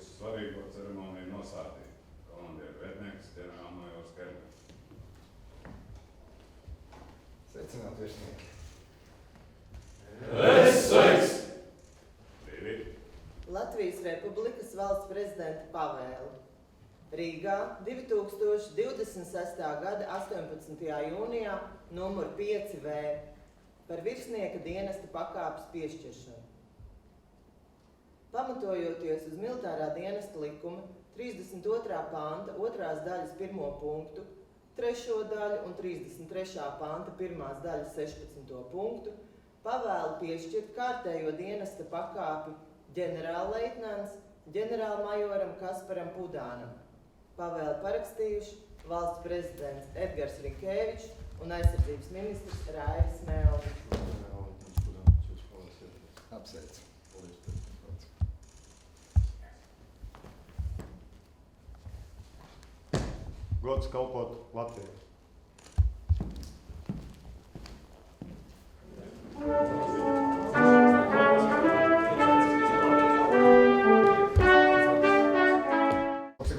visu svarīgo ceremoniju nosātīt. Komandieru vietnieks ģenerālmajors Kerbers. Sveicināt, virsnieki! Sveiks! Latvijas Republikas valsts prezidenta pavēle. Rīgā 2026. gada 18. jūnijā numur 5V par virsnieka dienesta pakāpes piešķiršanu. Pamatojoties uz militārā dienesta likuma 32. panta 2. daļas 1. punktu, 3. daļu un 33. panta 1. daļas 16. punktu, pavēlu piešķirt kārtējo dienesta pakāpi ģenerālleitnants ģenerālmajoram Kasparam Pudānam. Pavēli parakstījuši valsts prezidents Edgars Rinkēvičs un aizsardzības ministrs Raivis Melnis. Apsveic. Gods kalpot Latvijai.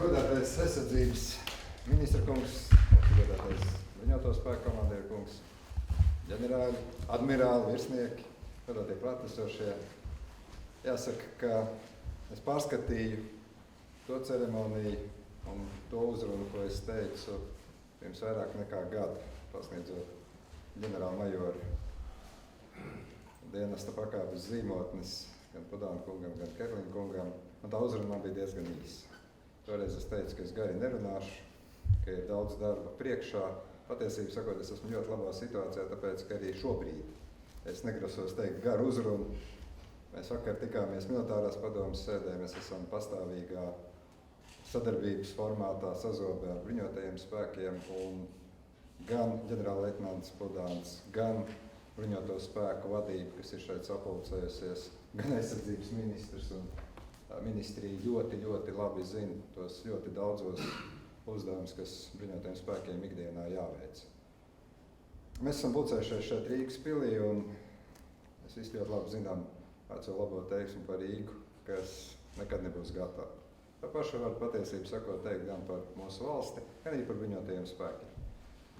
Godātais aizsardzības ministra kungs, godātais bruņoto spēku komandieru kungs, ģenerāļi, admirāli, virsnieki, godātie klātesošie. Jāsaka, ka es pārskatīju to ceremoniju un to uzrunu, ko es teicu pirms vairāk nekā gada, pasniedzot ģenerālmajoru dienesta pakāpes zīmotnes gan Pudāna kungam, gan Kerlina kungam, un tā uzruna man bija diezgan īsa. Toreiz es teicu, ka es gari nerunāšu, ka ir daudz darba priekšā. Patiesībā sakot, es esmu ļoti labā situācijā, tāpēc, ka arī šobrīd es negrasos teikt garu uzrunu. Mēs vakar tikāmies militārās padomes sēdē, mēs esam pastāvīgā sadarbības formātā sazobē ar bruņotajiem spēkiem, un gan ģenerālleitnants Pudāns, gan bruņoto spēku vadība, kas ir šeit sapulcējusies, gan aizsardzības ministrs un ministrija ļoti labi zina tos ļoti daudzos uzdevumus, kas bruņotajiem spēkiem ikdienā jāveic. Mēs esam pulcējušies šeit Rīgas pilī, un mēs visi ļoti labi zinām veco labo teiksmi par Rīgu, kas nekad nebūs gatava. Tā paša var patiesību sakot teikt gan par mūsu valsti, gan arī par bruņotajiem spēkiem.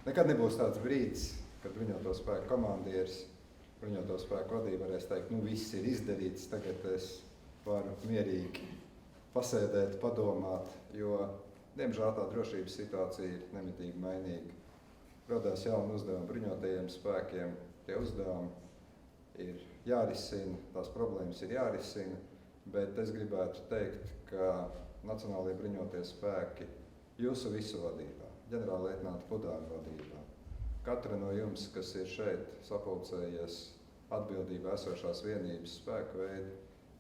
Nekad nebūs tāds brīdis, kad bruņoto spēku komandieris, bruņoto spēku vadība varēs teikt, nu viss ir izdarīts, tagad es varu mierīgi pasēdēt, padomāt, jo, diemžēl, tā drošības situācija ir nemitīgi mainīga. Radās jauni uzdevumi bruņotajiem spēkiem, tie uzdevumi ir jārisina, tās problēmas ir jārisina, bet es gribētu teikt, ka Nacionālajie bruņotie spēki jūsu visu vadībā, ģenerālleitnanta Pudāna vadībā, katra no jums, kas ir šeit sapulcējies atbildībā esošās vienības spēku veidi,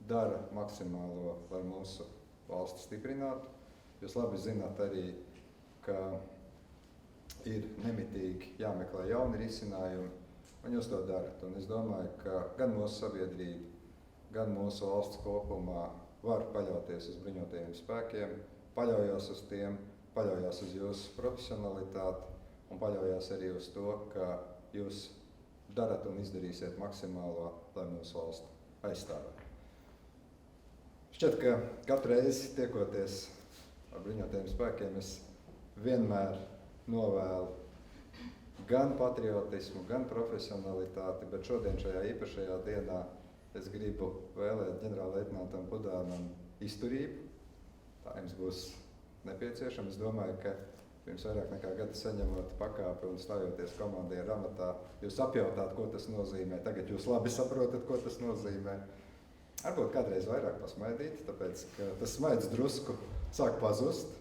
dara maksimālo, lai mūsu valsti stiprinātu. Jūs labi zināt arī, ka ir nemitīgi jāmeklē jauni risinājumi, un jūs to darat. Un es domāju, ka gan mūsu sabiedrība, gan mūsu valsts kopumā var paļauties uz bruņotajiem spēkiem, paļaujās uz tiem, paļaujās uz jūsu profesionalitāti un paļaujās arī uz to, ka jūs darat un izdarīsiet maksimālo, lai mūsu valsti aizstāvētu. Šķiet, ka katru reizi tiekoties ar bruņotajiem spēkiem, es vienmēr novēlu gan patriotismu, gan profesionalitāti, bet šodien šajā īpašajā dienā es gribu vēlēt ģenerālleitnantam Pudānam izturību. Tā jums būs nepieciešama. Es domāju, ka pirms vairāk nekā gada saņemot pakāpi un stājoties komandieru amatā, jūs apjautāt, ko tas nozīmē. Tagad jūs labi saprotat, ko tas nozīmē. Varbūt kādreiz vairāk pasmaidīt, tāpēc, ka tas smaids drusku sāk pazust.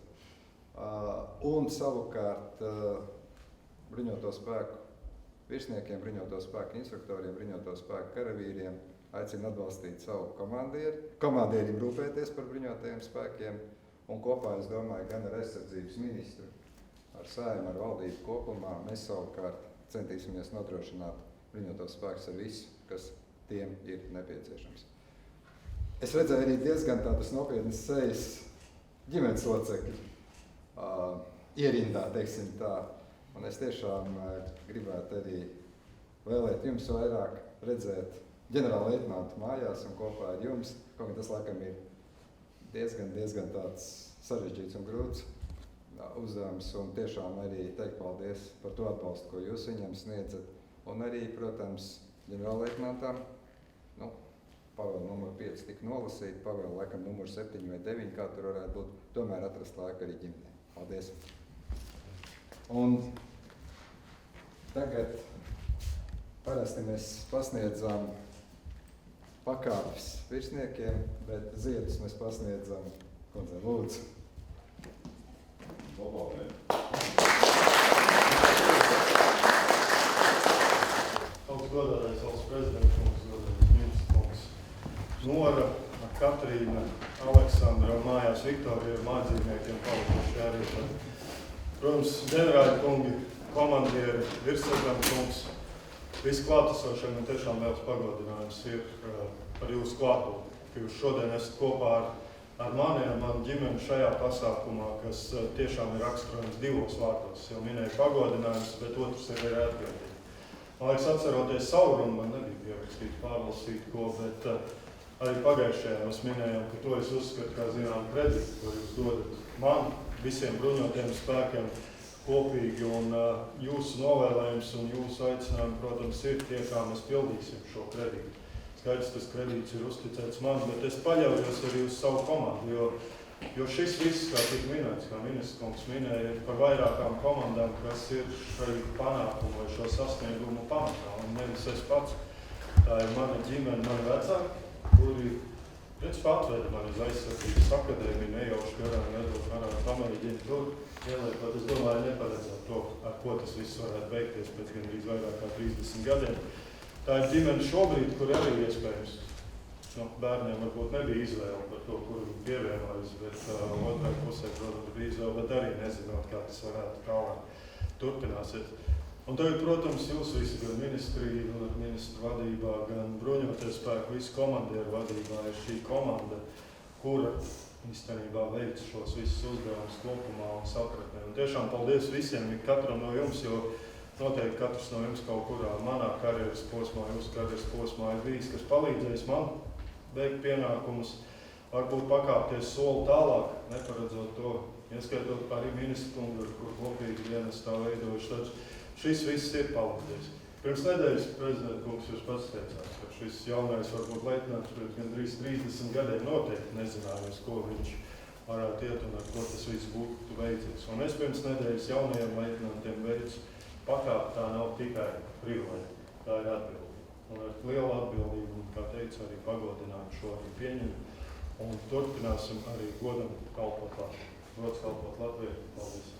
Un savukārt bruņoto spēku virsniekiem, bruņoto spēku instruktoriem, bruņoto spēku karavīriem aicina atbalstīt savu komandierim rūpēties par bruņotajiem spēkiem, un kopā, es domāju, gan ar aizsardzības ministru, ar Saeimu, ar valdību kopumā, mēs savukārt centīsimies nodrošināt bruņotos spēkus ar visu, kas tiem ir nepieciešams. Es redzēju arī diezgan tādas nopietnas sejas ģimenes locekļi ierindā, teiksim tā, un es tiešām gribētu arī vēlēt jums vairāk redzēt ģenerālleitnantu mājās un kopā ar jums, kaut kā tas laikam ir diezgan tāds sarežģīts un grūts uzdevums, un tiešām arī teikt paldies par to atbalstu, ko jūs viņam sniedzat, un arī, protams, ģenerālleitnantam, pavēl numuru 5 tika nolasīt, pavēl laikam numuru 7 vai 9, kā tur varētu būt, tomēr atrast laiku arī ģimenei. Paldies! Un tagad parasti mēs pasniedzam pakāpes virsniekiem, bet ziedus mēs pasniedzam kundzei. Lūdzu. Augsts godātais valsts prezidents, godātais ministrs, Nora, Katrīna, Aleksandra un mājās Viktorija ar mājdzīvniekiem palikuši arī. Protams, ģenerāļi kungi, komandieri, virsardzam kungs, visi klātesošie, man tiešām liels pagodinājums ir par jūsu klātbūtni, ka jūs šodien esat kopā ar mani, ar manu ģimeni šajā pasākumā, kas tiešām ir raksturojams 2 vārdos. Jau minēju pagodinājums, bet otrs ir arī atbildība. Man liekas, atceroties savu runu, man nebija pierakstīt, pārlasīt ko, bet arī pagājušajā mēs minējām, ka to es uzskatu kā zinām kredītu, ko jūs dodat man, visiem bruņotajiem spēkiem kopīgi, un jūsu novēlējums un jūsu aicinājumi, protams, ir tie, kā mēs pildīsim šo kredītu. Skaidrs, tas kredīts ir uzticēts man, bet es paļaujos arī uz savu komandu, jo šis viss, kā tika minēts, kā ministrs kungs minēja, par vairākām komandām, kas ir šai panākumu vai šo sasniegumu pamatā, un nevis es pats. Tā ir mana ģimene, mani vecāki, kuri patveda mani uz aizsardzības akadēmiju, nejauši garām vedot manā pamēģinu tur, ieliekot, es domāju, neparedzēt to, ar ko tas viss varētu beigties pēc gandrīz vairāk kā 30 gadiem. Tā ir ģimene šobrīd, kur arī iespējams, bērniem varbūt nebija izvēle par to, kur viņi pievienojas, bet otrai pusē, protams, bija izvēle, bet arī nezinot, kā tas varētu tālāk turpināsies. Un tagad, protams, jūs visi, gan ministrija, gan ministru vadībā, gan bruņoties spēku, visi komandieru vadībā ir šī komanda, kura īstenībā veic šos visus uzdevumus kopumā un sapratnē. Un tiešām paldies visiem, katram no jums, jo noteikti katrs no jums kaut kurā manā karjeras posmā, jūsu karjeras posmā ir bijis, kas palīdzējis man veikt pienākumus, varbūt pakāpties soli tālāk, neparedzot to, ieskaitot arī ministru kungu, kur kopīgi dienestā veidojuši. Taču šis viss ir palīdzējis. Pirms nedēļas prezidenta kungs jūs pats teicāt, ka šis jaunais varbūt leitnants pēc gandrīz 30 gadiem noteikti nezināja, uz ko viņš varētu iet un ar ko tas viss būtu veicies. Un es pirms nedēļas jaunajiem leitnantiem veicu pakāpt, tā nav tikai privilēģija, tā ir atbildība. Un ar lielu atbildību, un, kā teicu, arī pagodinājumu šo arī pieņemt. Un turpināsim arī godam kalpot Latviju. Gods kalpot Latviju. Paldies!